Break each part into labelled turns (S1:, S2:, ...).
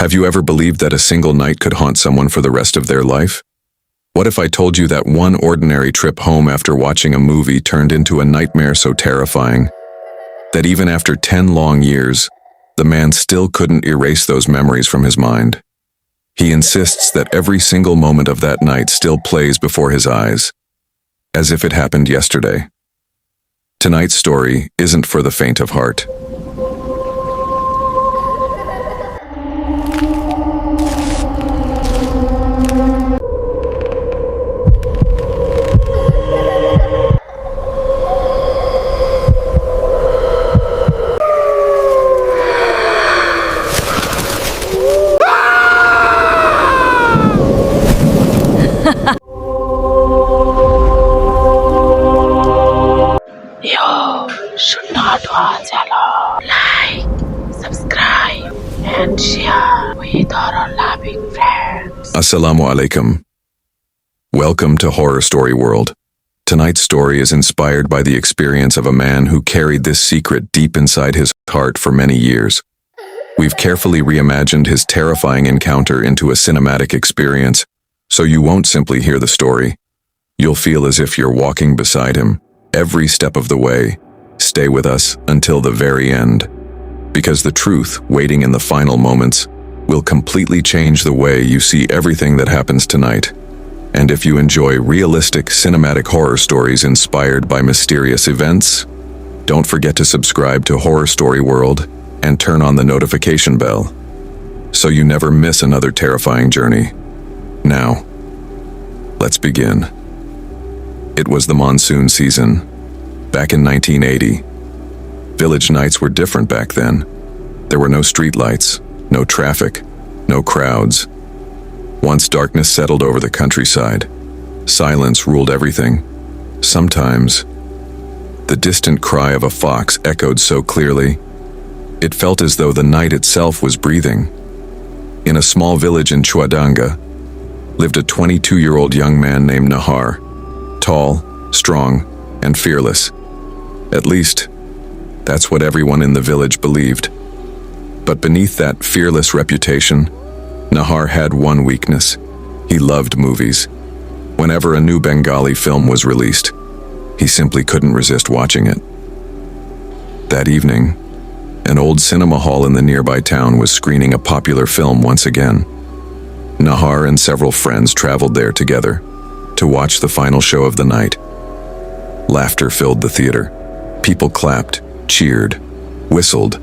S1: Have you ever believed that a single night could haunt someone for the rest of their life? What if I told you that one ordinary trip home after watching a movie turned into a nightmare so terrifying that even after 10 long years, the man still couldn't erase those memories from his mind? He insists that every single moment of that night still plays before his eyes, as if it happened yesterday. Tonight's story isn't for the faint of heart.
S2: You should not watch alone. Like, subscribe, and share with our loving friends.
S1: Assalamu alaikum. Welcome to Horror Story World. Tonight's story is inspired by the experience of a man who carried this secret deep inside his heart for many years. We've carefully reimagined his terrifying encounter into a cinematic experience, so you won't simply hear the story. You'll feel as if you're walking beside him every step of the way. Stay with us until the very end, because the truth waiting in the final moments will completely change the way you see everything that happens tonight. And if you enjoy realistic cinematic horror stories inspired by mysterious events, don't forget to subscribe to Horror Story World and turn on the notification bell so you never miss another terrifying journey. Now, let's begin. It was the monsoon season, back in 1980. Village nights were different back then. There were no streetlights, no traffic, no crowds. Once darkness settled over the countryside, silence ruled everything. Sometimes, the distant cry of a fox echoed so clearly, it felt as though the night itself was breathing. In a small village in Chuadanga lived a 22-year-old young man named Nahar. Tall, strong, and fearless. At least, that's what everyone in the village believed. But beneath that fearless reputation, Nahar had one weakness. He loved movies. Whenever a new Bengali film was released, he simply couldn't resist watching it. That evening, an old cinema hall in the nearby town was screening a popular film once again. Nahar and several friends traveled there together to watch the final show of the night. Laughter filled the theater. People clapped, cheered, whistled.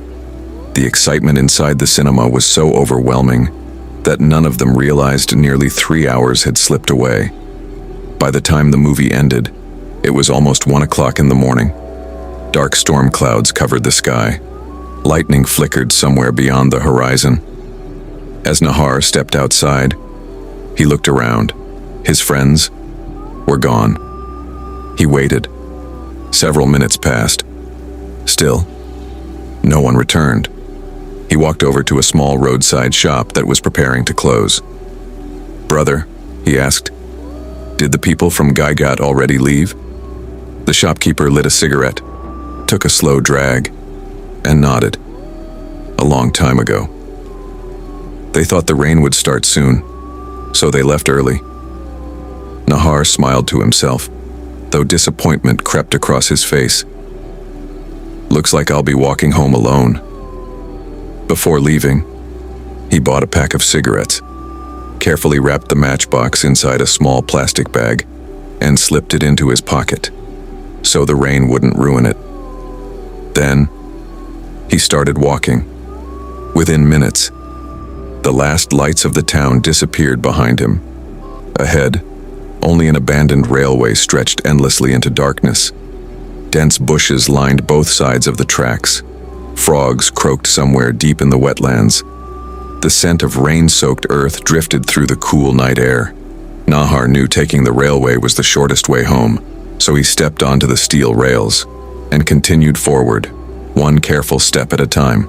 S1: The excitement inside the cinema was so overwhelming that none of them realized nearly 3 hours had slipped away. By the time the movie ended, it was almost 1 o'clock in the morning. Dark storm clouds covered the sky. Lightning flickered somewhere beyond the horizon. As Nahar stepped outside, he looked around. His friends were gone. He waited. Several minutes passed. Still, no one returned. He walked over to a small roadside shop that was preparing to close. "Brother," he asked, "did the people from Gaigat already leave?" The shopkeeper lit a cigarette, took a slow drag, and nodded. "A long time ago. They thought the rain would start soon, so they left early." Nahar smiled to himself, though disappointment crept across his face. "Looks like I'll be walking home alone." Before leaving, he bought a pack of cigarettes, carefully wrapped the matchbox inside a small plastic bag, and slipped it into his pocket, so the rain wouldn't ruin it. Then, he started walking. Within minutes, the last lights of the town disappeared behind him. Ahead, only an abandoned railway stretched endlessly into darkness. Dense bushes lined both sides of the tracks. Frogs croaked somewhere deep in the wetlands. The scent of rain-soaked earth drifted through the cool night air. Nahar knew taking the railway was the shortest way home, so he stepped onto the steel rails and continued forward, one careful step at a time.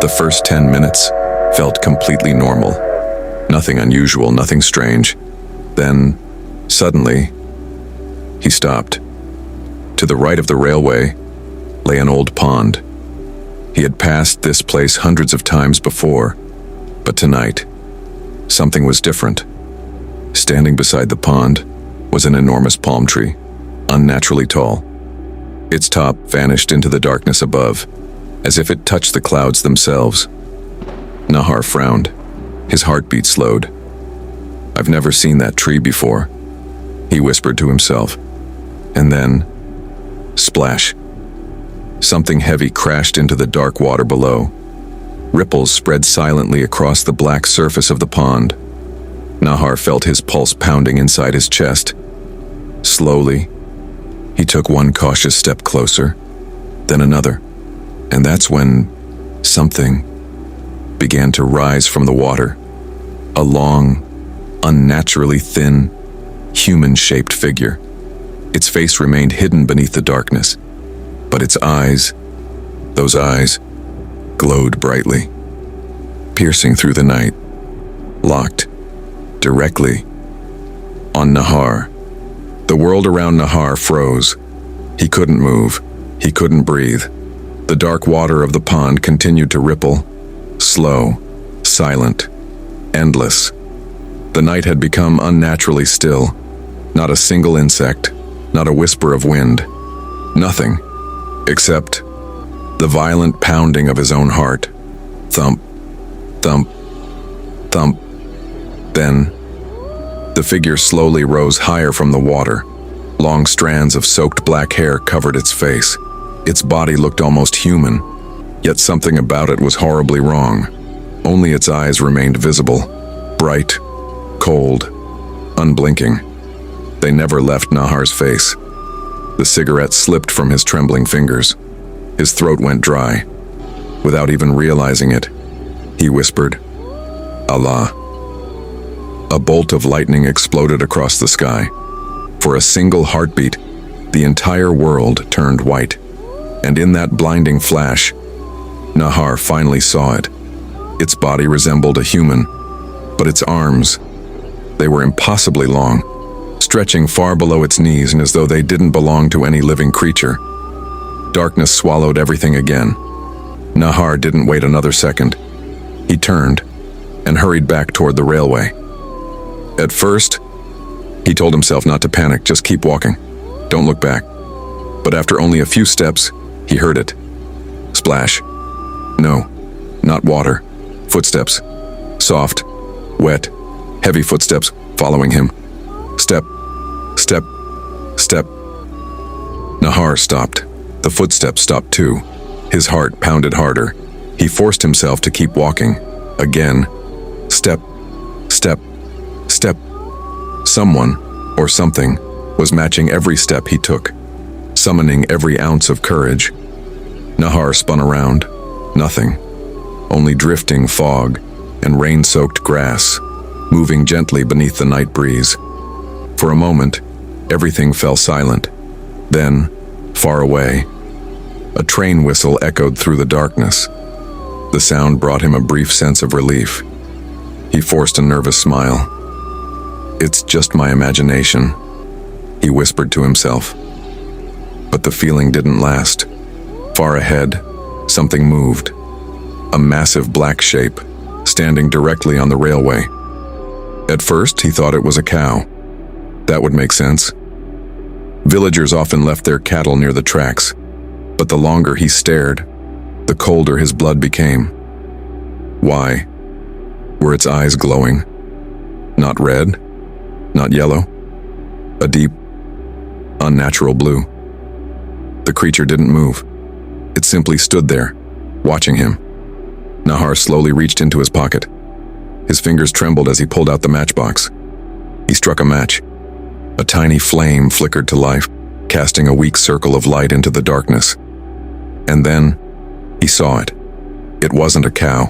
S1: The first 10 minutes felt completely normal. Nothing unusual, nothing strange. Then, suddenly, he stopped. To the right of the railway lay an old pond. He had passed this place hundreds of times before, But tonight, something was different. Standing beside the pond was an enormous palm tree, unnaturally tall. Its top vanished into the darkness above, as if it touched the clouds themselves. Nahar frowned. His heartbeat slowed. "I've never seen that tree before," he whispered to himself. And then, splash. Something heavy crashed into the dark water below. Ripples spread silently across the black surface of the pond. Nahar felt his pulse pounding inside his chest. Slowly, he took one cautious step closer, then another, and that's when something began to rise from the water. A long, unnaturally thin, human-shaped figure. Its face remained hidden beneath the darkness, but its eyes, those eyes, glowed brightly, piercing through the night, locked directly on Nahar. The world around Nahar froze. He couldn't move. He couldn't breathe. The dark water of the pond continued to ripple, slow, silent, endless. The night had become unnaturally still. Not a single insect, not a whisper of wind. Nothing, except the violent pounding of his own heart. Thump, thump, thump. Then, the figure slowly rose higher from the water. Long strands of soaked black hair covered its face. Its body looked almost human, yet something about it was horribly wrong. Only its eyes remained visible, bright, cold, unblinking. They never left Nahar's face. The cigarette slipped from his trembling fingers. His throat went dry. Without even realizing it, he whispered, "Allah." A bolt of lightning exploded across the sky. For a single heartbeat, the entire world turned white. And in that blinding flash, Nahar finally saw it. Its body resembled a human, but its arms, they were impossibly long, stretching far below its knees and as though they didn't belong to any living creature. Darkness swallowed everything again. Nahar didn't wait another second. He turned and hurried back toward the railway. At first, he told himself not to panic, just keep walking. Don't look back. But after only a few steps, he heard it. Splash. No, not water. Footsteps. Soft, wet, heavy footsteps following him. Step, step, step. Nahar stopped. The footsteps stopped too. His heart pounded harder. He forced himself to keep walking. Again. Step, step, step. Someone, or something, was matching every step he took, summoning every ounce of courage. Nahar spun around. Nothing. Only drifting fog and rain-soaked grass, moving gently beneath the night breeze. For a moment, everything fell silent. Then, far away, a train whistle echoed through the darkness. The sound brought him a brief sense of relief. He forced a nervous smile. "It's just my imagination," he whispered to himself. But the feeling didn't last. Far ahead, something moved. A massive black shape, standing directly on the railway. At first, he thought it was a cow. That would make sense. Villagers often left their cattle near the tracks, but the longer he stared, the colder his blood became. Why? Were its eyes glowing? Not red, not yellow. A deep, unnatural blue. The creature didn't move. It simply stood there, watching him. Nahar slowly reached into his pocket. His fingers trembled as he pulled out the matchbox. He struck a match. A tiny flame flickered to life, casting a weak circle of light into the darkness. And then, he saw it. It wasn't a cow.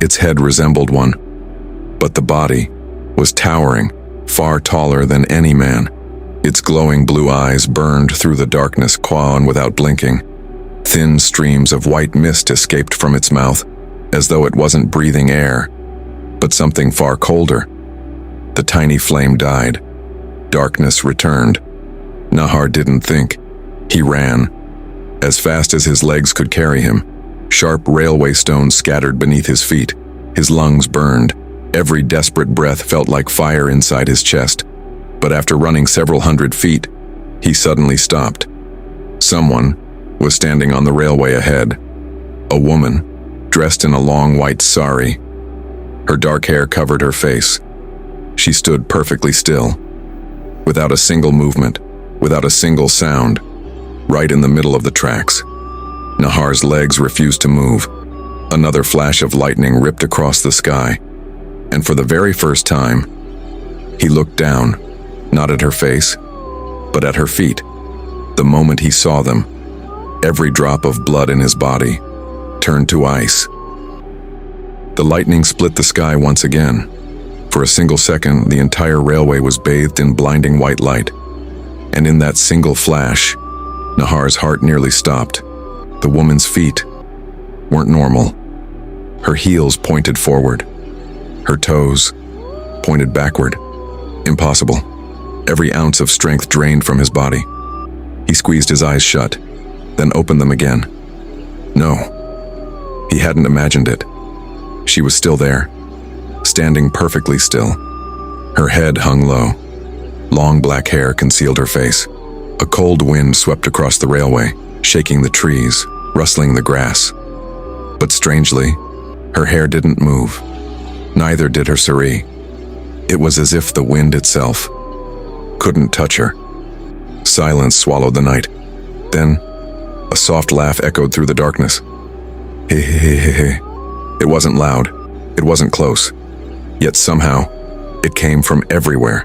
S1: Its head resembled one. But the body was towering, far taller than any man. Its glowing blue eyes burned through the darkness, on without blinking. Thin streams of white mist escaped from its mouth, as though it wasn't breathing air, but something far colder. The tiny flame died. Darkness returned. Nahar didn't think. He ran. As fast as his legs could carry him, sharp railway stones scattered beneath his feet. His lungs burned. Every desperate breath felt like fire inside his chest. But after running several hundred feet, he suddenly stopped. Someone was standing on the railway ahead. A woman, dressed in a long white sari. Her dark hair covered her face. She stood perfectly still, without a single movement, without a single sound, right in the middle of the tracks. Nahar's legs refused to move. Another flash of lightning ripped across the sky, and for the very first time, he looked down, not at her face, but at her feet. The moment he saw them, every drop of blood in his body turned to ice. The lightning split the sky once again. For a single second, the entire railway was bathed in blinding white light. And in that single flash, Nahar's heart nearly stopped. The woman's feet weren't normal. Her heels pointed forward. Her toes pointed backward. Impossible. Every ounce of strength drained from his body. He squeezed his eyes shut, then opened them again. No, he hadn't imagined it. She was still there, standing perfectly still. Her head hung low. Long black hair concealed her face. A cold wind swept across the railway, shaking the trees, rustling the grass. But strangely, her hair didn't move. Neither did her sari. It was as if the wind itself couldn't touch her. Silence swallowed the night. Then, a soft laugh echoed through the darkness. Hey, hey, hey, hey, hey. It wasn't loud. It wasn't close. Yet somehow, it came from everywhere.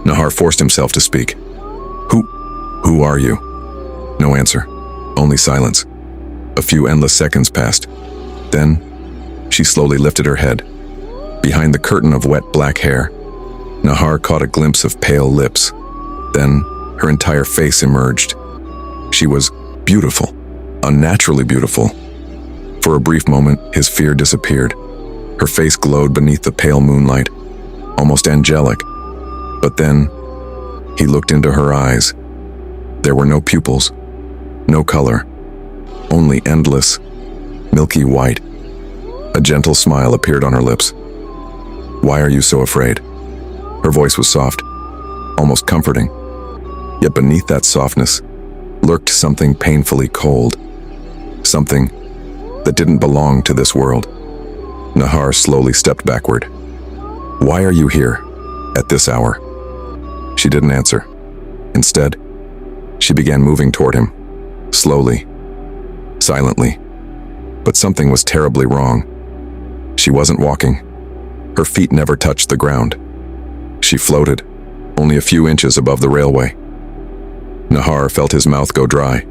S1: Nahar forced himself to speak. Who are you? No answer. Only silence. A few endless seconds passed. Then, she slowly lifted her head. Behind the curtain of wet black hair, Nahar caught a glimpse of pale lips. Then, her entire face emerged. She was beautiful, unnaturally beautiful. For a brief moment, his fear disappeared. Her face glowed beneath the pale moonlight, almost angelic. But then, he looked into her eyes. There were no pupils, no color, only endless, milky white. A gentle smile appeared on her lips. Why are you so afraid? Her voice was soft, almost comforting. Yet beneath that softness lurked something painfully cold, something that didn't belong to this world. Nahar slowly stepped backward. Why are you here at this hour? She didn't answer. Instead, she began moving toward him, slowly, silently. But something was terribly wrong. She wasn't walking. Her feet never touched the ground. She floated, only a few inches above the railway. Nahar felt his mouth go dry.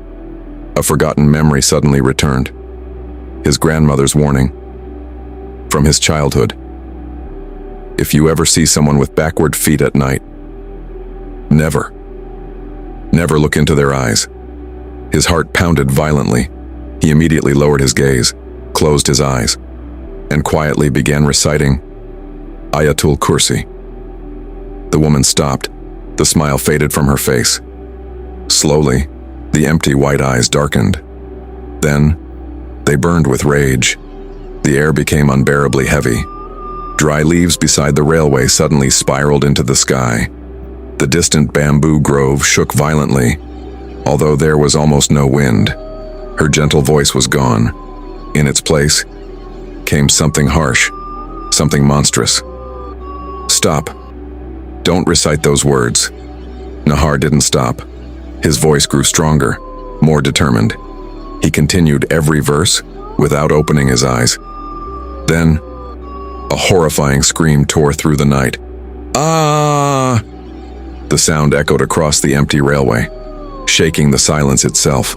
S1: A forgotten memory suddenly returned. His grandmother's warning. From his childhood. If you ever see someone with backward feet at night, never look into their eyes. His heart pounded violently. He immediately lowered his gaze, closed his eyes, and quietly began reciting Ayatul Kursi. The woman stopped. The smile faded from her face. Slowly, the empty white eyes darkened. Then, they burned with rage. The air became unbearably heavy. Dry leaves beside the railway suddenly spiraled into the sky. The distant bamboo grove shook violently, although there was almost no wind. Her gentle voice was gone. In its place came something harsh, something monstrous. Stop. Don't recite those words. Nahar didn't stop. His voice grew stronger, more determined. He continued every verse without opening his eyes. Then, a horrifying scream tore through the night. Ah! The sound echoed across the empty railway, shaking the silence itself.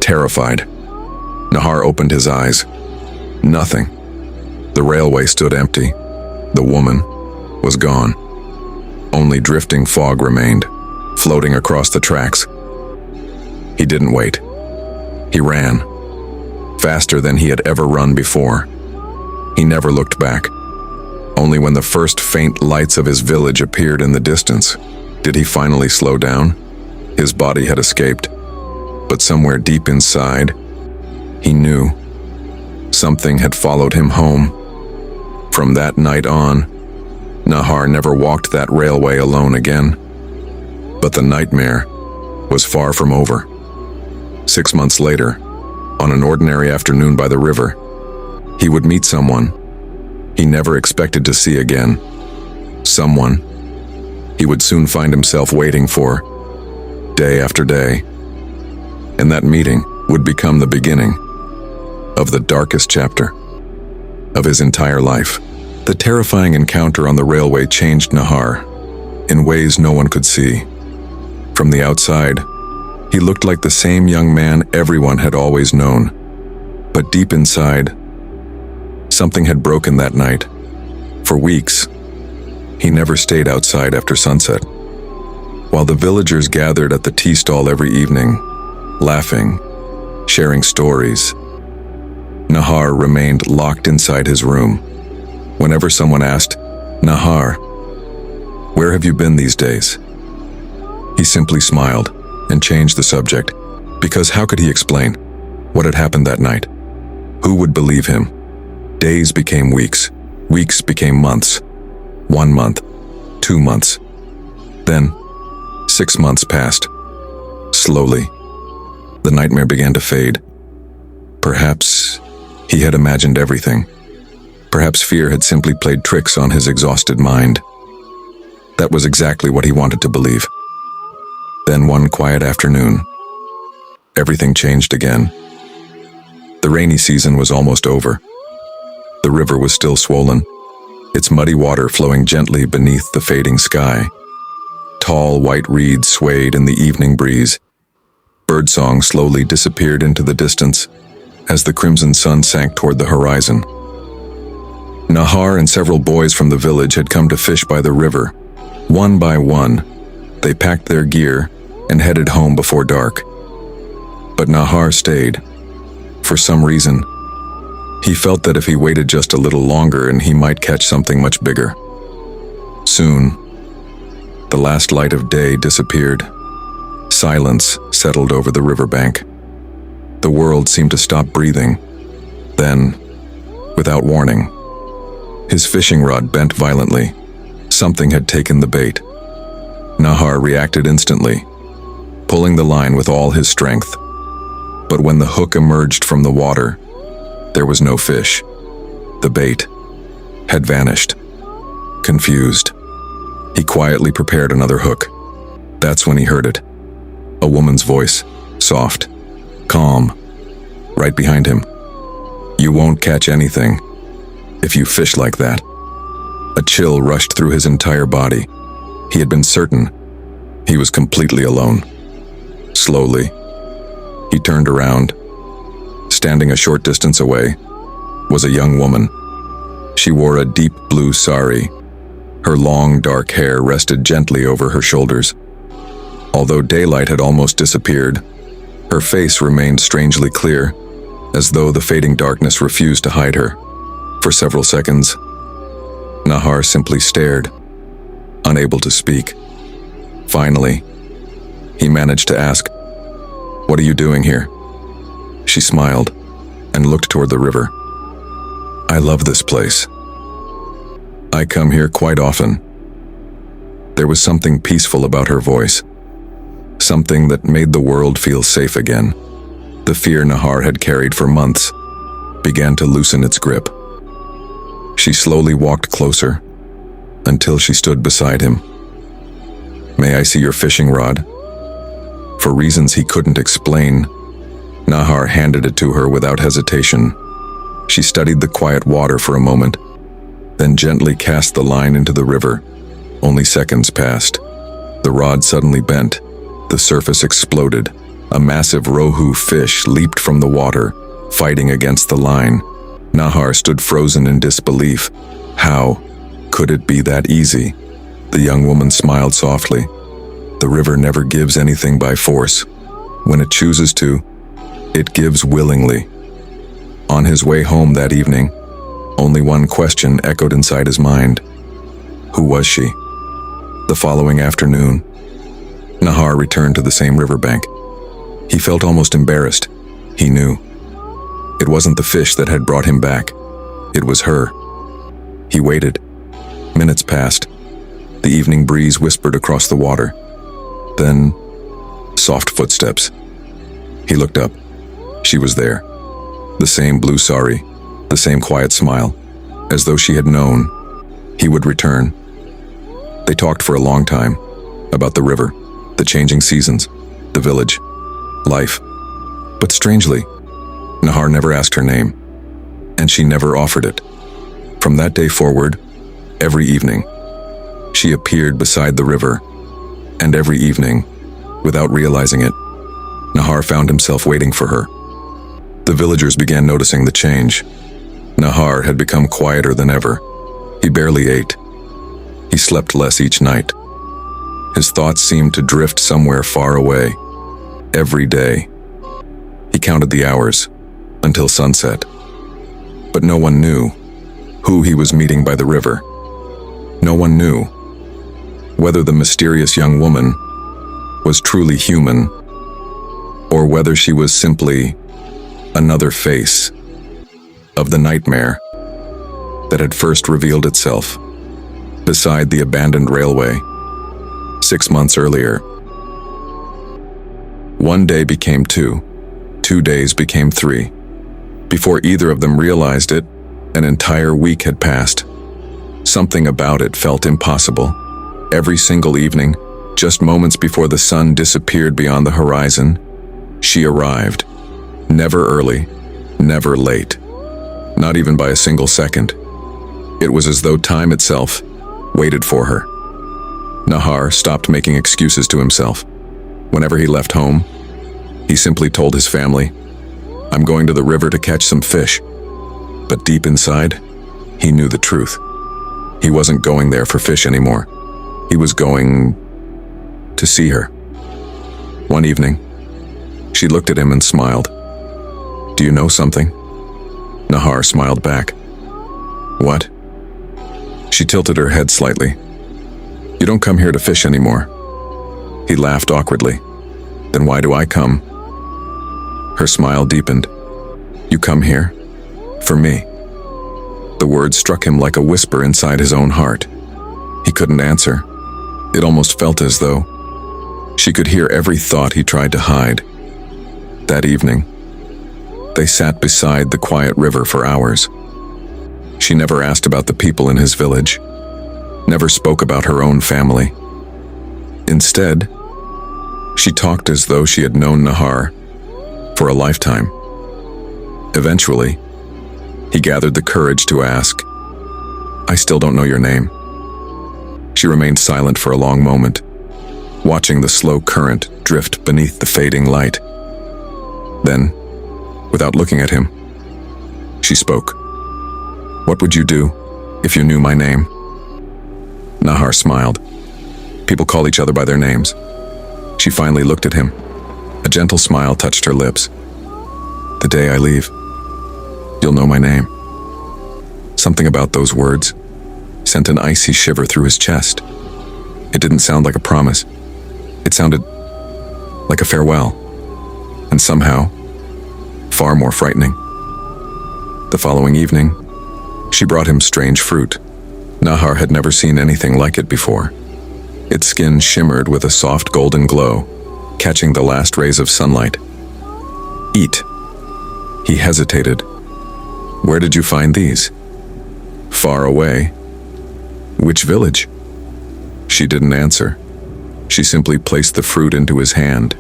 S1: Terrified, Nahar opened his eyes. Nothing. The railway stood empty. The woman was gone. Only drifting fog remained, floating across the tracks. He didn't wait. He ran, faster than he had ever run before. He never looked back. Only when the first faint lights of his village appeared in the distance did he finally slow down. His body had escaped, but somewhere deep inside, he knew something had followed him home. From that night on, Nahar never walked that railway alone again. But the nightmare was far from over. 6 months later, on an ordinary afternoon by the river, he would meet someone he never expected to see again. Someone he would soon find himself waiting for, day after day. And that meeting would become the beginning of the darkest chapter of his entire life. The terrifying encounter on the railway changed Nahar in ways no one could see. From the outside, he looked like the same young man everyone had always known. But deep inside, something had broken that night. For weeks, he never stayed outside after sunset. While the villagers gathered at the tea stall every evening, laughing, sharing stories, Nahar remained locked inside his room. Whenever someone asked, "Nahar, where have you been these days?" he simply smiled and changed the subject, because how could he explain what had happened that night? Who would believe him? Days became weeks, weeks became months, 1 month, 2 months. Then, 6 months passed. Slowly, the nightmare began to fade. Perhaps he had imagined everything. Perhaps fear had simply played tricks on his exhausted mind. That was exactly what he wanted to believe. Then one quiet afternoon, everything changed again. The rainy season was almost over. The river was still swollen, its muddy water flowing gently beneath the fading sky. Tall white reeds swayed in the evening breeze. Birdsong slowly disappeared into the distance as the crimson sun sank toward the horizon. Nahar and several boys from the village had come to fish by the river. One by one, they packed their gear and headed home before dark. But Nahar stayed. For some reason, he felt that if he waited just a little longer and he might catch something much bigger. Soon, the last light of day disappeared. Silence settled over the riverbank. The world seemed to stop breathing. Then, without warning, his fishing rod bent violently. Something had taken the bait. Nahar reacted instantly, pulling the line with all his strength. But when the hook emerged from the water, there was no fish. The bait had vanished. Confused, he quietly prepared another hook. That's when he heard it. A woman's voice, soft, calm, right behind him. "You won't catch anything if you fish like that." A chill rushed through his entire body. He had been certain he was completely alone. Slowly, he turned around. Standing a short distance away was a young woman. She wore a deep blue sari. Her long, dark hair rested gently over her shoulders. Although daylight had almost disappeared, her face remained strangely clear, as though the fading darkness refused to hide her. For several seconds, Nahar simply stared, unable to speak. Finally, he managed to ask, "What are you doing here?" She smiled and looked toward the river. "I love this place. I come here quite often." There was something peaceful about her voice, something that made the world feel safe again. The fear Nahar had carried for months began to loosen its grip. She slowly walked closer until she stood beside him. "May I see your fishing rod?" For reasons he couldn't explain, Nahar handed it to her without hesitation. She studied the quiet water for a moment, then gently cast the line into the river. Only seconds passed. The rod suddenly bent. The surface exploded. A massive rohu fish leaped from the water, fighting against the line. Nahar stood frozen in disbelief. How could it be that easy? The young woman smiled softly. The river never gives anything by force. When it chooses to, it gives willingly. On his way home that evening, only one question echoed inside his mind. Who was she? The following afternoon, Nahar returned to the same riverbank. He felt almost embarrassed. He knew. It wasn't the fish that had brought him back. It was her. He waited. Minutes passed. The evening breeze whispered across the water. Then, soft footsteps. He looked up. She was there. The same blue sari, the same quiet smile, as though she had known he would return. They talked for a long time about the river, the changing seasons, the village, life. But strangely, Nahar never asked her name, and she never offered it. From that day forward, every evening, she appeared beside the river, and every evening, without realizing it, Nahar found himself waiting for her. The villagers began noticing the change. Nahar had become quieter than ever. He barely ate. He slept less each night. His thoughts seemed to drift somewhere far away. Every day, he counted the hours until sunset. But no one knew who he was meeting by the river. No one knew whether the mysterious young woman was truly human or whether she was simply another face of the nightmare that had first revealed itself beside the abandoned railway 6 months earlier. One day became 2. 2 days became 3. Before either of them realized it, an entire week had passed. Something about it felt impossible. Every single evening, just moments before the sun disappeared beyond the horizon, she arrived. Never early, never late. Not even by a single second. It was as though time itself waited for her. Nahar stopped making excuses to himself. Whenever he left home, he simply told his family, "I'm going to the river to catch some fish." But deep inside, he knew the truth. He wasn't going there for fish anymore. He was going to see her. One evening, she looked at him and smiled. "Do you know something?" Nahar smiled back. "What?" She tilted her head slightly. "You don't come here to fish anymore." He laughed awkwardly. "Then why do I come?" Her smile deepened. "You come here? For me." The words struck him like a whisper inside his own heart. He couldn't answer. It almost felt as though she could hear every thought he tried to hide. That evening, they sat beside the quiet river for hours. She never asked about the people in his village, never spoke about her own family. Instead, she talked as though she had known Nahar for a lifetime. Eventually, he gathered the courage to ask, "I still don't know your name." She remained silent for a long moment, watching the slow current drift beneath the fading light. Then, without looking at him, she spoke. "What would you do if you knew my name?" Nahar smiled. People call each other by their names. She finally looked at him. A gentle smile touched her lips. "The day I leave, you'll know my name." Something about those words sent an icy shiver through his chest. It didn't sound like a promise. It sounded like a farewell, and somehow far more frightening. The following evening, she brought him strange fruit. Nahar had never seen anything like it before. Its skin shimmered with a soft golden glow, catching the last rays of sunlight. "Eat." He hesitated. "Where did you find these?" "Far away." "Which village?" She didn't answer. She simply placed the fruit into his hand.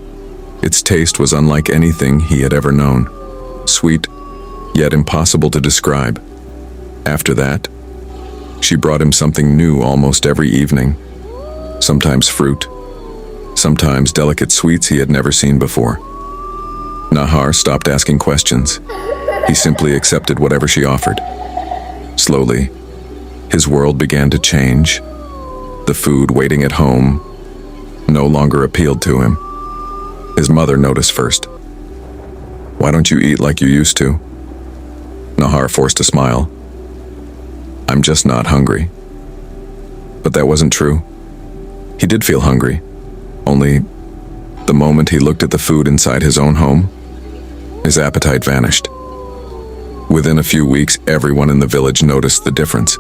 S1: Its taste was unlike anything he had ever known. Sweet, yet impossible to describe. After that, she brought him something new almost every evening. Sometimes fruit, sometimes delicate sweets he had never seen before. Nahar stopped asking questions. He simply accepted whatever she offered. Slowly, his world began to change. The food waiting at home no longer appealed to him. His mother noticed first. "Why don't you eat like you used to?" Nahar forced a smile. "I'm just not hungry." But that wasn't true. He did feel hungry. Only the moment he looked at the food inside his own home, his appetite vanished. Within a few weeks, everyone in the village noticed the difference.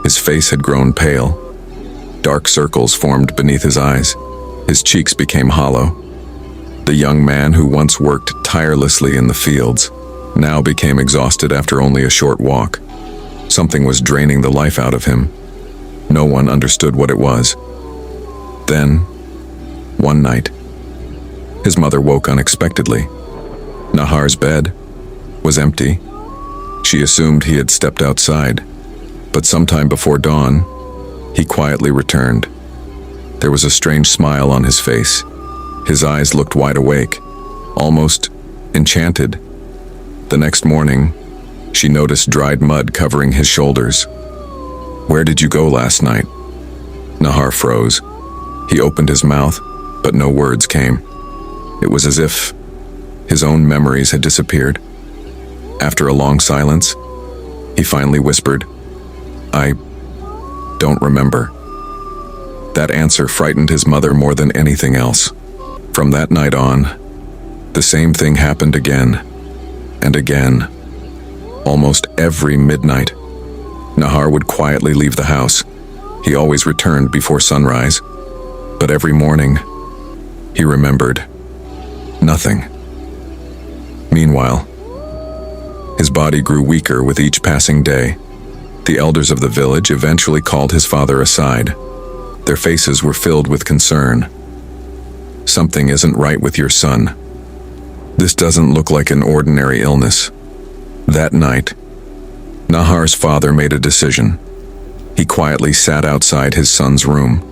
S1: His face had grown pale. Dark circles formed beneath his eyes. His cheeks became hollow. The young man who once worked tirelessly in the fields now became exhausted after only a short walk. Something was draining the life out of him. No one understood what it was. Then, one night, his mother woke unexpectedly. Nahar's bed was empty. She assumed he had stepped outside, but sometime before dawn, he quietly returned. There was a strange smile on his face. His eyes looked wide awake, almost enchanted. The next morning, she noticed dried mud covering his shoulders. "Where did you go last night?" Nahar froze. He opened his mouth, but no words came. It was as if his own memories had disappeared. After a long silence, he finally whispered, "I don't remember." That answer frightened his mother more than anything else. From that night on, the same thing happened again and again. Almost every midnight, Nahar would quietly leave the house. He always returned before sunrise, but every morning, he remembered nothing. Meanwhile, his body grew weaker with each passing day. The elders of the village eventually called his father aside. Their faces were filled with concern. "Something isn't right with your son. This doesn't look like an ordinary illness." That night, Nahar's father made a decision. He quietly sat outside his son's room,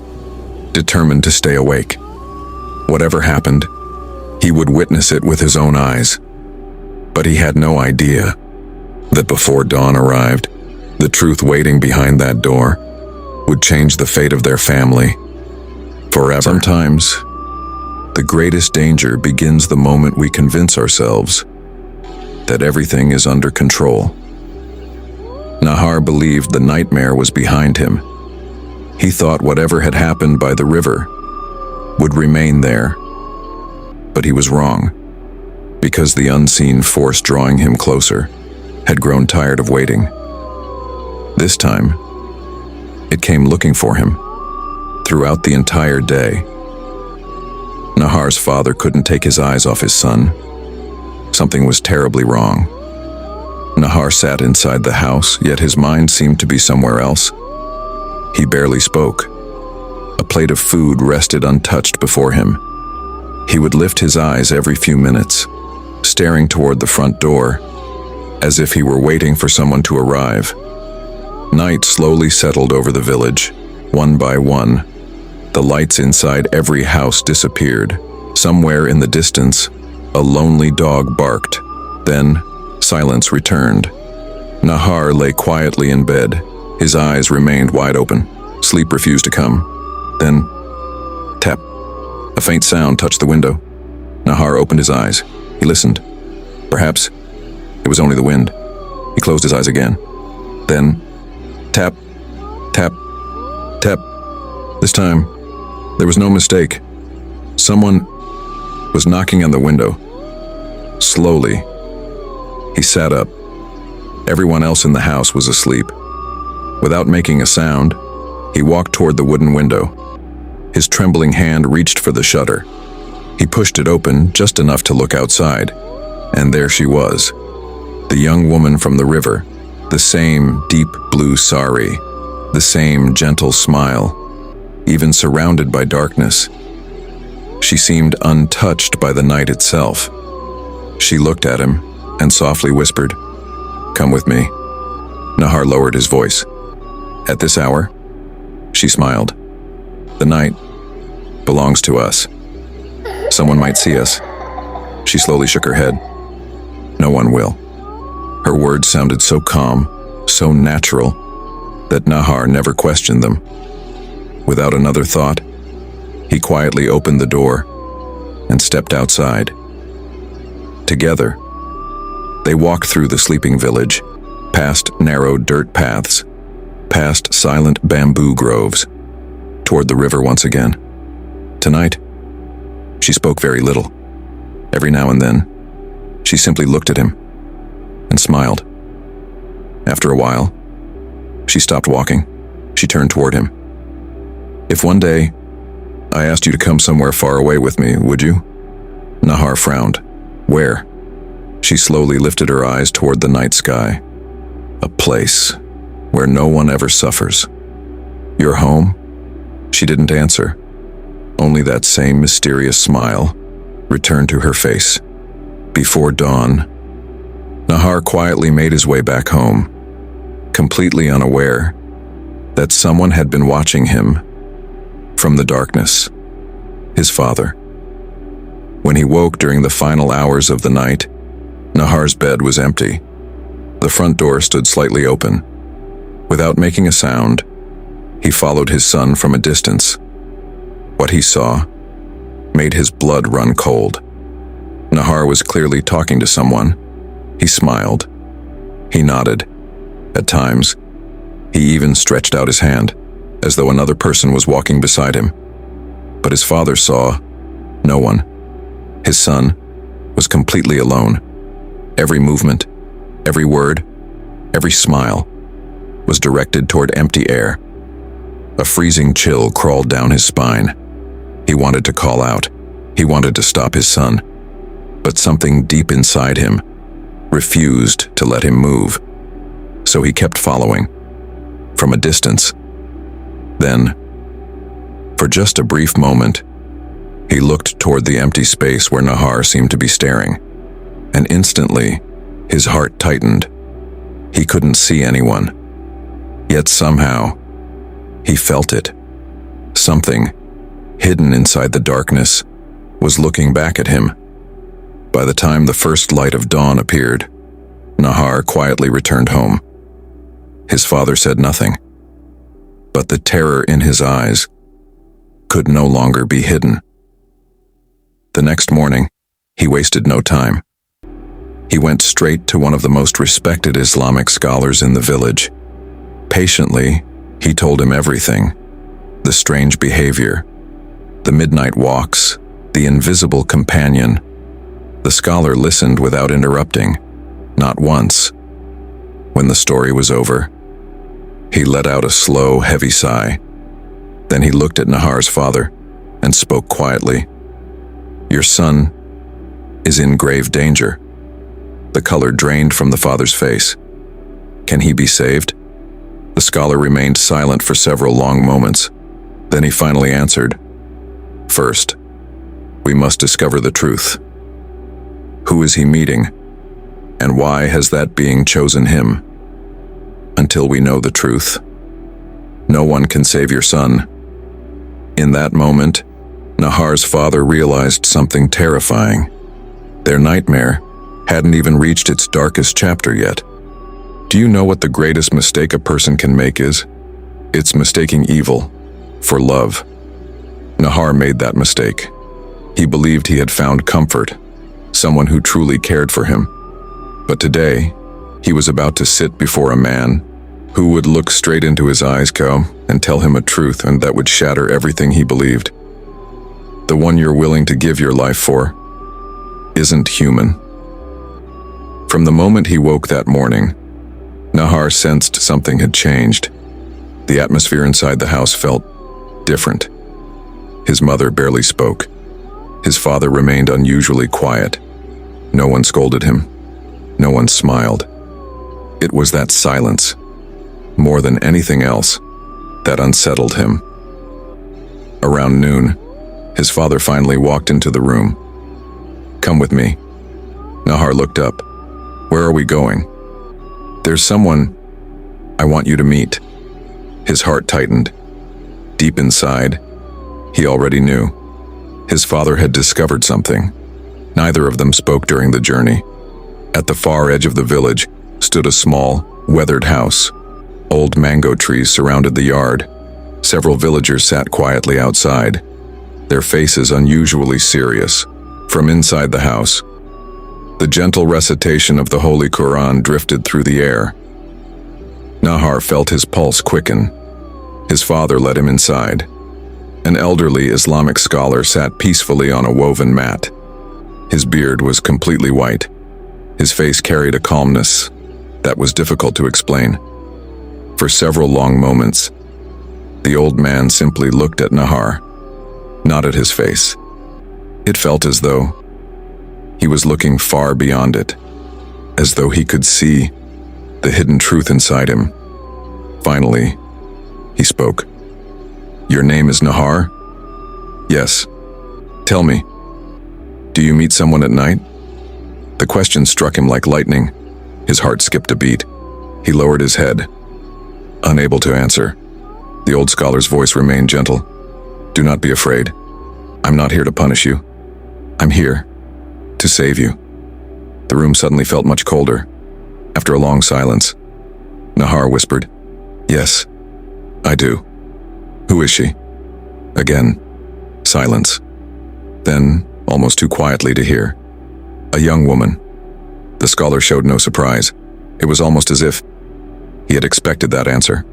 S1: determined to stay awake. Whatever happened, he would witness it with his own eyes. But he had no idea that before dawn arrived, the truth waiting behind that door would change the fate of their family forever. Sometimes, the greatest danger begins the moment we convince ourselves that everything is under control. Nahar believed the nightmare was behind him. He thought whatever had happened by the river would remain there. But he was wrong, because the unseen force drawing him closer had grown tired of waiting. This time, it came looking for him throughout the entire day. Nahar's father couldn't take his eyes off his son. Something was terribly wrong. Nahar sat inside the house, yet his mind seemed to be somewhere else. He barely spoke. A plate of food rested untouched before him. He would lift his eyes every few minutes, staring toward the front door, as if he were waiting for someone to arrive. Night slowly settled over the village, one by one. The lights inside every house disappeared. Somewhere in the distance, a lonely dog barked. Then, silence returned. Nahar lay quietly in bed. His eyes remained wide open. Sleep refused to come. Then, tap. A faint sound touched the window. Nahar opened his eyes. He listened. Perhaps it was only the wind. He closed his eyes again. Then, tap, tap, tap. This time, there was no mistake. Someone was knocking on the window. Slowly, he sat up. Everyone else in the house was asleep. Without making a sound, he walked toward the wooden window. His trembling hand reached for the shutter. He pushed it open just enough to look outside, and there she was, the young woman from the river, the same deep blue sari, the same gentle smile, even surrounded by darkness. She seemed untouched by the night itself. She looked at him and softly whispered, "Come with me." Nahar lowered his voice. "At this hour?" She smiled. "The night belongs to us. Someone might see us." She slowly shook her head. "No one will." Her words sounded so calm, so natural, that Nahar never questioned them. Without another thought, he quietly opened the door and stepped outside. Together, they walked through the sleeping village, past narrow dirt paths, past silent bamboo groves, toward the river once again. Tonight, she spoke very little. Every now and then, she simply looked at him and smiled. After a while, she stopped walking. She turned toward him. "If one day I asked you to come somewhere far away with me, would you?" Nahar frowned. "Where?" She slowly lifted her eyes toward the night sky. "A place where no one ever suffers." "Your home?" She didn't answer. Only that same mysterious smile returned to her face. Before dawn, Nahar quietly made his way back home, completely unaware that someone had been watching him from the darkness. His father. When he woke during the final hours of the night, Nahar's bed was empty. The front door stood slightly open. Without making a sound, he followed his son from a distance. What he saw made his blood run cold. Nahar was clearly talking to someone. He smiled. He nodded. At times, he even stretched out his hand, as though another person was walking beside him. But his father saw no one. His son was completely alone. Every movement, every word, every smile was directed toward empty air. A freezing chill crawled down his spine. He wanted to call out. He wanted to stop his son. But something deep inside him refused to let him move. So he kept following, from a distance. Then, for just a brief moment, he looked toward the empty space where Nahar seemed to be staring. And instantly, his heart tightened. He couldn't see anyone. Yet somehow, he felt it. Something, hidden inside the darkness, was looking back at him. By the time the first light of dawn appeared, Nahar quietly returned home. His father said nothing, but the terror in his eyes could no longer be hidden. The next morning, he wasted no time. He went straight to one of the most respected Islamic scholars in the village. Patiently, he told him everything: the strange behavior, the midnight walks, the invisible companion. The scholar listened without interrupting, not once. When the story was over, he let out a slow, heavy sigh. Then he looked at Nahar's father and spoke quietly. "Your son is in grave danger." The color drained from the father's face. "Can he be saved?" The scholar remained silent for several long moments. Then he finally answered, "First, we must discover the truth. Who is he meeting? And why has that being chosen him? Until we know the truth, no one can save your son." In that moment, Nahar's father realized something terrifying. Their nightmare hadn't even reached its darkest chapter yet. Do you know what the greatest mistake a person can make is? It's mistaking evil for love. Nahar made that mistake. He believed he had found comfort, someone who truly cared for him. But today, he was about to sit before a man who would look straight into his eyes and tell him a truth and that would shatter everything he believed. The one you're willing to give your life for isn't human. From the moment he woke that morning, Nahar sensed something had changed. The atmosphere inside the house felt different. His mother barely spoke. His father remained unusually quiet. No one scolded him. No one smiled. It was that silence, more than anything else, that unsettled him. Around noon, his father finally walked into the room. "Come with me." Nahar looked up. "Where are we going?" "There's someone I want you to meet." His heart tightened. Deep inside, he already knew. His father had discovered something. Neither of them spoke during the journey. At the far edge of the village stood a small, weathered house. Old mango trees surrounded the yard. Several villagers sat quietly outside, their faces unusually serious. From inside the house, the gentle recitation of the Holy Quran drifted through the air. Nahar felt his pulse quicken. His father led him inside. An elderly Islamic scholar sat peacefully on a woven mat. His beard was completely white. His face carried a calmness that was difficult to explain. For several long moments, The old man simply looked at Nahar, not at his face. It felt as though he was looking far beyond it, as though he could see the hidden truth inside him. Finally, he spoke. "Your name is Nahar?" "Yes." "Tell me, do you meet someone at night?" The question struck him like lightning. His heart skipped a beat. He lowered his head, unable to answer. The old scholar's voice remained gentle. "Do not be afraid. I'm not here to punish you. I'm here to save you." The room suddenly felt much colder. After a long silence, Nahar whispered, "Yes, I do." "Who is she?" Again, silence. Then, almost too quietly to hear, "A young woman." The scholar showed no surprise. It was almost as if he had expected that answer.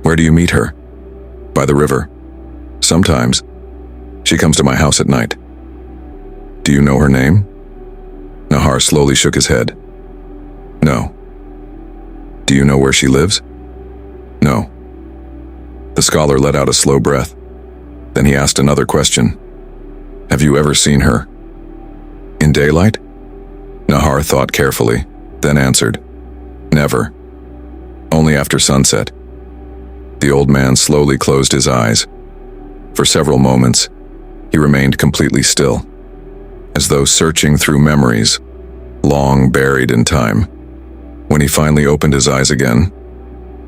S1: "Where do you meet her?" "By the river. Sometimes. She comes to my house at night." "Do you know her name?" Nahar slowly shook his head. "No." "Do you know where she lives?" "No." The scholar let out a slow breath. Then he asked another question. "Have you ever seen her?" "In daylight?" Nahar thought carefully, then answered, "Never. Only after sunset." The old man slowly closed his eyes. For several moments, he remained completely still, as though searching through memories, long buried in time. When he finally opened his eyes again,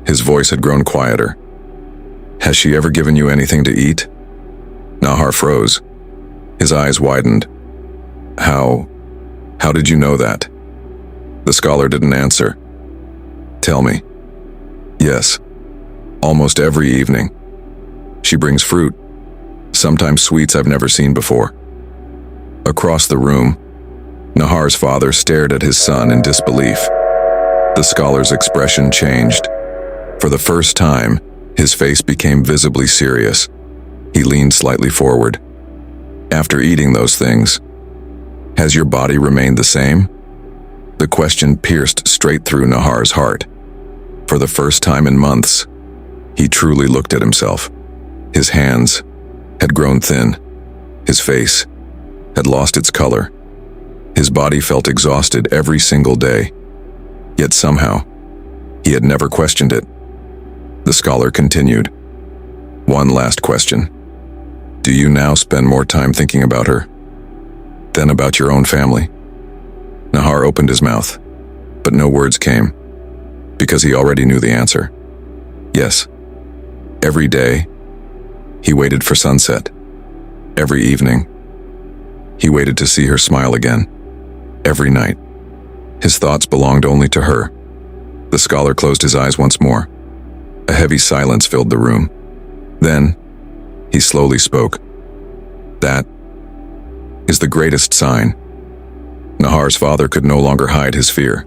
S1: his voice had grown quieter. "Has she ever given you anything to eat?" Nahar froze. His eyes widened. How did you know that?" The scholar didn't answer. "Tell me." "Yes. Almost every evening. She brings fruit, sometimes sweets I've never seen before." Across the room, Nahar's father stared at his son in disbelief. The scholar's expression changed. For the first time, his face became visibly serious. He leaned slightly forward. "After eating those things, has your body remained the same?" The question pierced straight through Nahar's heart. For the first time in months, he truly looked at himself. His hands had grown thin. His face had lost its color. His body felt exhausted every single day. Yet somehow, he had never questioned it. The scholar continued. "One last question. Do you now spend more time thinking about her than about your own family?" Nahar opened his mouth, but no words came, because he already knew the answer. Yes. Every day, he waited for sunset. Every evening, he waited to see her smile again. Every night, his thoughts belonged only to her. The scholar closed his eyes once more. A heavy silence filled the room. Then, he slowly spoke. "That is the greatest sign." Nahar's father could no longer hide his fear.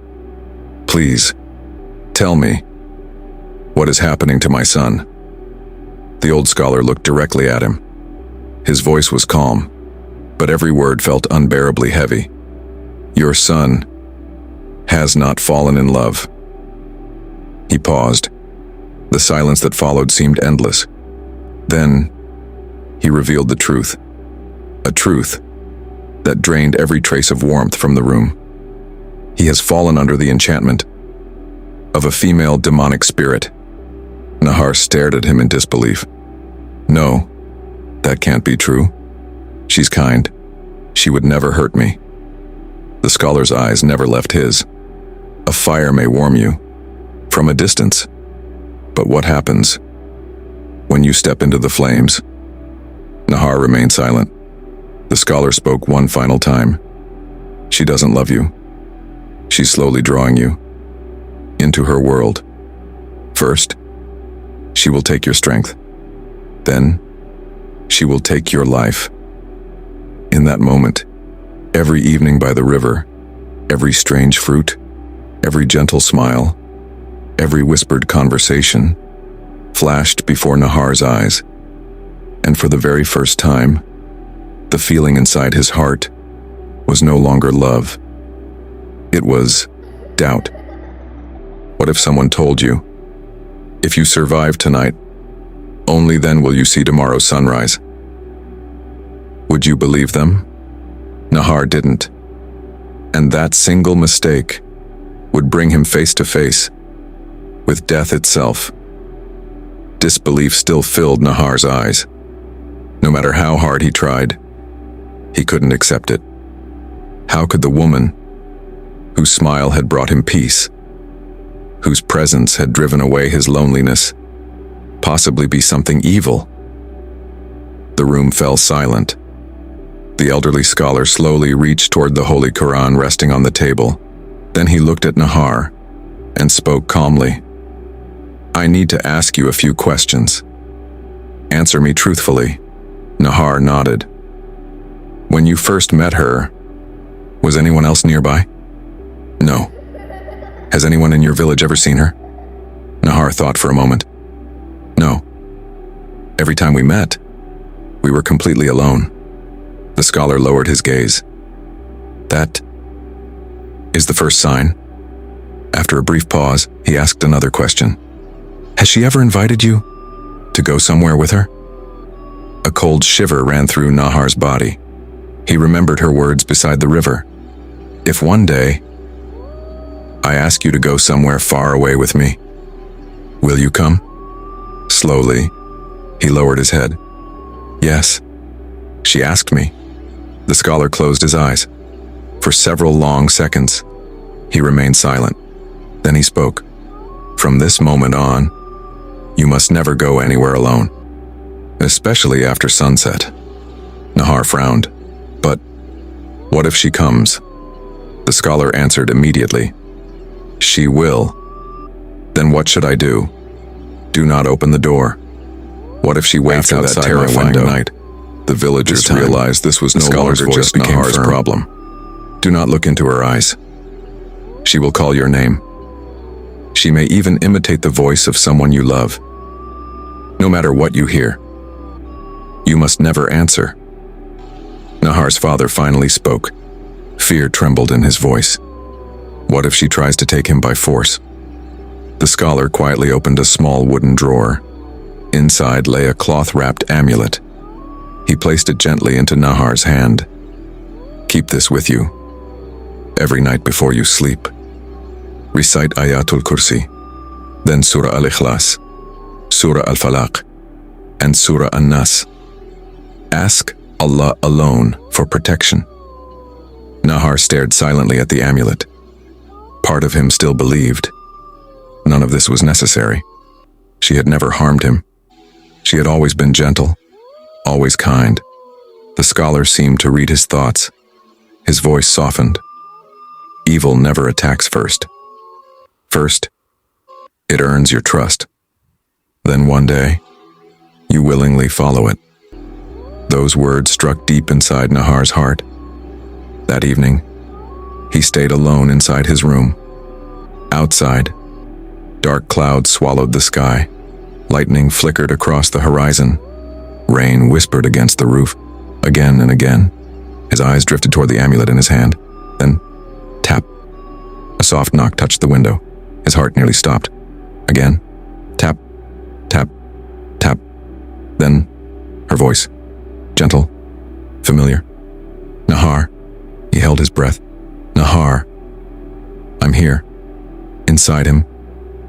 S1: "Please, tell me, what is happening to my son?" The old scholar looked directly at him. His voice was calm, but every word felt unbearably heavy. "Your son has not fallen in love." He paused. The silence that followed seemed endless. Then, he revealed the truth. A truth that drained every trace of warmth from the room. He has fallen under the enchantment of a female demonic spirit. Nahar stared at him in disbelief. "No, that can't be true. She's kind. She would never hurt me." The scholar's eyes never left his. "A fire may warm you from a distance, but what happens when you step into the flames?" Nahar remained silent. The scholar spoke one final time. "She doesn't love you. She's slowly drawing you into her world. First, she will take your strength. Then, she will take your life." In that moment, every evening by the river, every strange fruit, every gentle smile, every whispered conversation flashed before Nahar's eyes. And for the very first time, the feeling inside his heart was no longer love. It was doubt. What if someone told you, if you survive tonight, Only then will you see tomorrow's sunrise. Would you believe them? Nahar didn't. And that single mistake would bring him face to face with death itself. Disbelief still filled Nahar's eyes. No matter how hard he tried, he couldn't accept it. How could the woman, whose smile had brought him peace, whose presence had driven away his loneliness, possibly be something evil? The room fell silent. The elderly scholar slowly reached toward the Holy Quran resting on the table. Then he looked at Nahar and spoke calmly. I need to ask you a few questions. Answer me truthfully. Nahar nodded. When you first met her, was anyone else nearby? No. Has anyone in your village ever seen her? Nahar thought for a moment. No. Every time we met, we were completely alone. The scholar lowered his gaze. That is the first sign. After a brief pause, he asked another question. Has she ever invited you to go somewhere with her? A cold shiver ran through Nahar's body. He remembered her words beside the river. If one day I ask you to go somewhere far away with me, will you come? Slowly, he lowered his head. Yes, she asked me. The scholar closed his eyes. For several long seconds, he remained silent. Then he spoke. From this moment on, you must never go anywhere alone, especially after sunset. Nahar frowned. But what if she comes? The scholar answered immediately. She will. Then what should I do? Do not open the door. What if she waits outside that terrifying night? The villagers realized this was no longer just Nahar's problem. Do not look into her eyes. She will call your name. She may even imitate the voice of someone you love. No matter what you hear, you must never answer. Nahar's father finally spoke. Fear trembled in his voice. What if she tries to take him by force? The scholar quietly opened a small wooden drawer. Inside lay a cloth-wrapped amulet. He placed it gently into Nahar's hand. Keep this with you. Every night before you sleep, recite Ayatul Kursi, then Surah Al-Ikhlas, Surah Al-Falaq, and Surah An-Nas. Ask Allah alone for protection. Nahar stared silently at the amulet. Part of him still believed. None of this was necessary. She had never harmed him. She had always been gentle, always kind. The scholar seemed to read his thoughts. His voice softened. Evil never attacks first. First, it earns your trust. Then one day, you willingly follow it. Those words struck deep inside Nahar's heart. That evening, he stayed alone inside his room. Outside, dark clouds swallowed the sky. Lightning flickered across the horizon. Rain whispered against the roof, again and again. His eyes drifted toward the amulet in his hand. Then, tap. A soft knock touched the window. His heart nearly stopped. Again, tap, tap, tap. Then, her voice, gentle, familiar. Nahar. He held his breath. Nahar. I'm here. Inside him,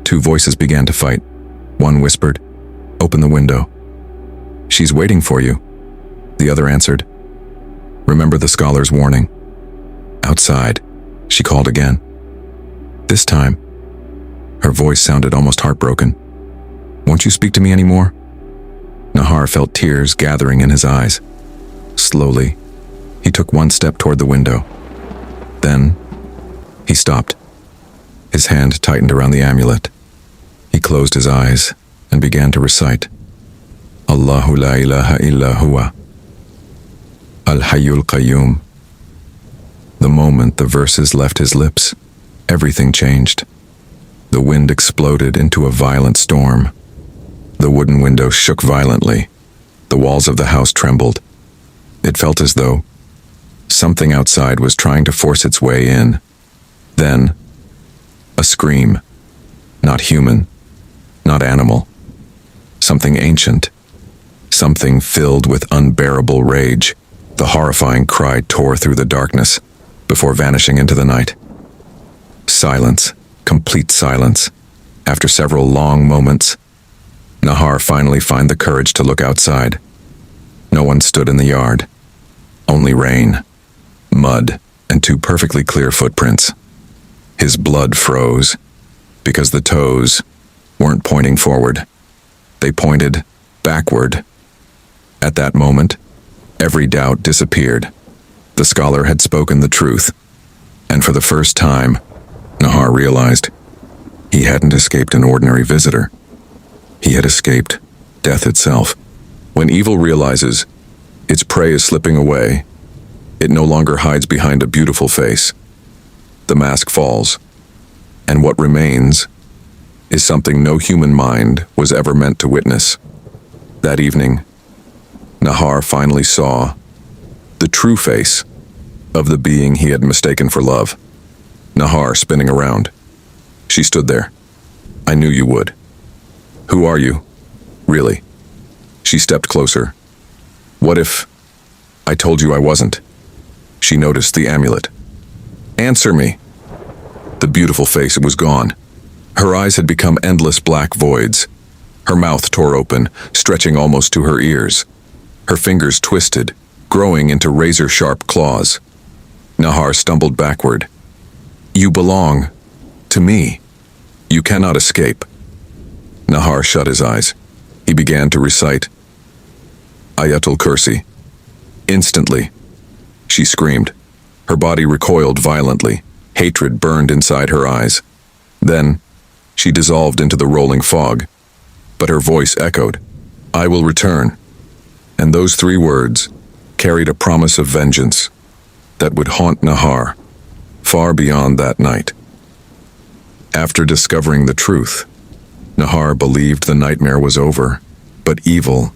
S1: two voices began to fight. One whispered, open the window. She's waiting for you. The other answered, remember the scholar's warning. Outside, she called again. This time, her voice sounded almost heartbroken. Won't you speak to me anymore? Nahar felt tears gathering in his eyes. Slowly, he took one step toward the window. Then, he stopped. His hand tightened around the amulet. He closed his eyes and began to recite, Allahu la ilaha illa huwa, Al-Hayyul Qayyum. The moment the verses left his lips, everything changed. The wind exploded into a violent storm. The wooden window shook violently. The walls of the house trembled. It felt as though something outside was trying to force its way in. Then, a scream. Not human, not animal. something ancient, something filled with unbearable rage. The horrifying cry tore through the darkness before vanishing into the night. Silence, complete silence. After several long moments, Nahar finally found the courage to look outside. No one stood in the yard. Only rain, mud, and two perfectly clear footprints. His blood froze because the toes weren't pointing forward. They pointed backward. At that moment, every doubt disappeared. The scholar had spoken the truth, and for the first time, Nahar realized he hadn't escaped an ordinary visitor. He had escaped death itself. When evil realizes its prey is slipping away, it no longer hides behind a beautiful face. The mask falls, and what remains is something no human mind was ever meant to witness. That evening, Nahar finally saw the true face of the being he had mistaken for love. Nahar spinning around. She stood there. I knew you would. Who are you? Really? She stepped closer. What if I told you I wasn't? She noticed the amulet. Answer me. The beautiful face was gone. Her eyes had become endless black voids. Her mouth tore open, stretching almost to her ears. Her fingers twisted, growing into razor-sharp claws. Nahar stumbled backward. You belong to me. You cannot escape. Nahar shut his eyes. He began to recite Ayatul Kursi. Instantly, she screamed. Her body recoiled violently. Hatred burned inside her eyes. Then, she dissolved into the rolling fog. But her voice echoed, I will return. And those three words carried a promise of vengeance that would haunt Nahar far beyond that night. After discovering the truth, Nahar believed the nightmare was over, but evil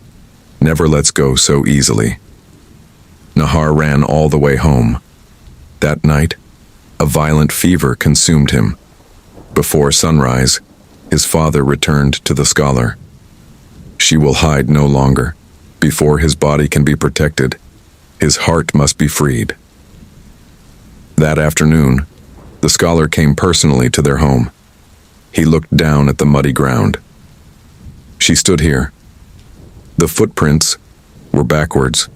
S1: never lets go so easily. Nahar ran all the way home. That night, a violent fever consumed him. Before sunrise, his father returned to the scholar. She will hide no longer. Before his body can be protected, his heart must be freed. That afternoon, the scholar came personally to their home. He looked down at the muddy ground. She stood here. The footprints were backwards.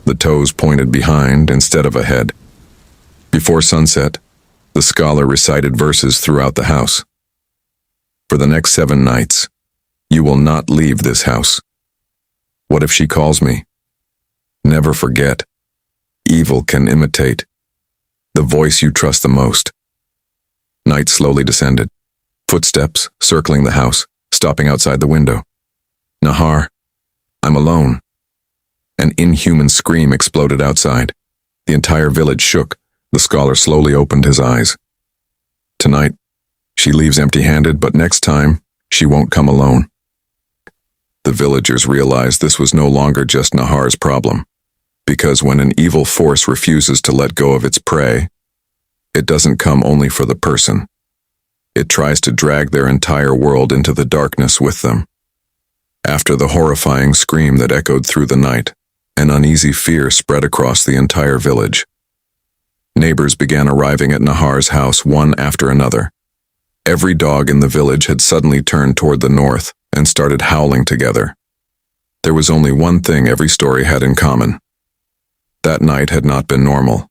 S1: The toes pointed behind instead of ahead. Before sunset, the scholar recited verses throughout the house. For the next 7 nights, you will not leave this house. What if she calls me? Never forget. Evil can imitate the voice you trust the most. Night slowly descended. Footsteps circling the house, stopping outside the window. Nahar, I'm alone. An inhuman scream exploded outside. The entire village shook. The scholar slowly opened his eyes. Tonight, she leaves empty-handed, but next time, she won't come alone. The villagers realized this was no longer just Nahar's problem, because when an evil force refuses to let go of its prey, it doesn't come only for the person. It tries to drag their entire world into the darkness with them. After the horrifying scream that echoed through the night, an uneasy fear spread across the entire village. Neighbors began arriving at Nahar's house one after another. Every dog in the village had suddenly turned toward the north and started howling together. There was only one thing every story had in common. That night had not been normal.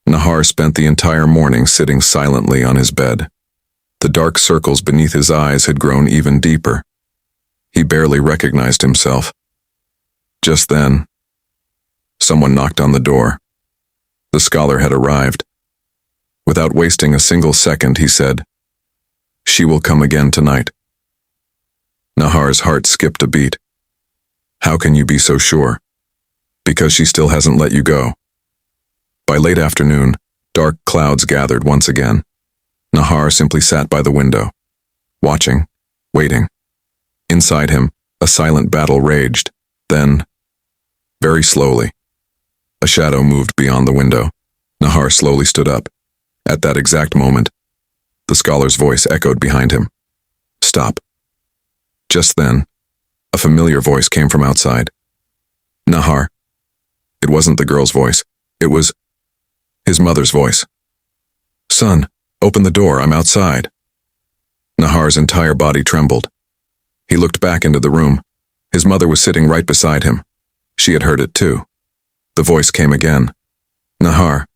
S1: Nahar spent the entire morning sitting silently on his bed. The dark circles beneath his eyes had grown even deeper. He barely recognized himself. Just then, someone knocked on the door. The scholar had arrived. Without wasting a single second, he said, "She will come again tonight." Nahar's heart skipped a beat. "How can you be so sure?" "Because she still hasn't let you go." By late afternoon, dark clouds gathered once again. Nahar simply sat by the window, watching, waiting. Inside him, a silent battle raged. Then, very slowly, a shadow moved beyond the window. Nahar slowly stood up. At that exact moment, the scholar's voice echoed behind him. "Stop." Just then, A familiar voice came from outside. Nahar. It wasn't the girl's voice. It was his mother's voice. Son, open the door, I'm outside. Nahar's entire body trembled. He looked back into the room. His mother was sitting right beside him. She had heard it too. The voice came again. Nahar,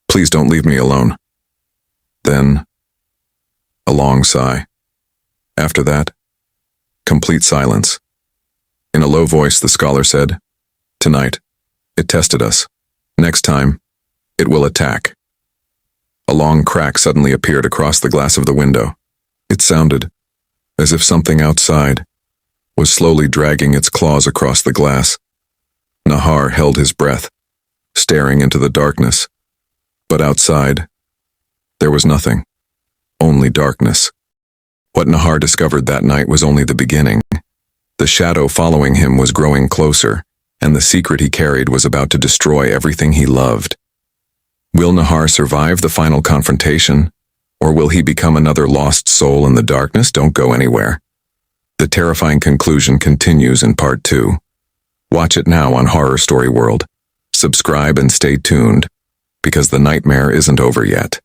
S1: please don't leave me alone. Then, a long sigh. After that, complete silence. In a low voice, the scholar said, Tonight, it tested us. Next time, it will attack. A long crack suddenly appeared across the glass of the window. It sounded as if something outside was slowly dragging its claws across the glass. Nahar held his breath, staring into the darkness. But outside, there was nothing, only darkness. What Nahar discovered that night was only the beginning. The shadow following him was growing closer, and the secret he carried was about to destroy everything he loved. Will Nahar survive the final confrontation, or will he become another lost soul in the darkness? Don't go anywhere. The terrifying conclusion continues in part 2. Watch it now on Horror Story World. Subscribe and stay tuned, because the nightmare isn't over yet.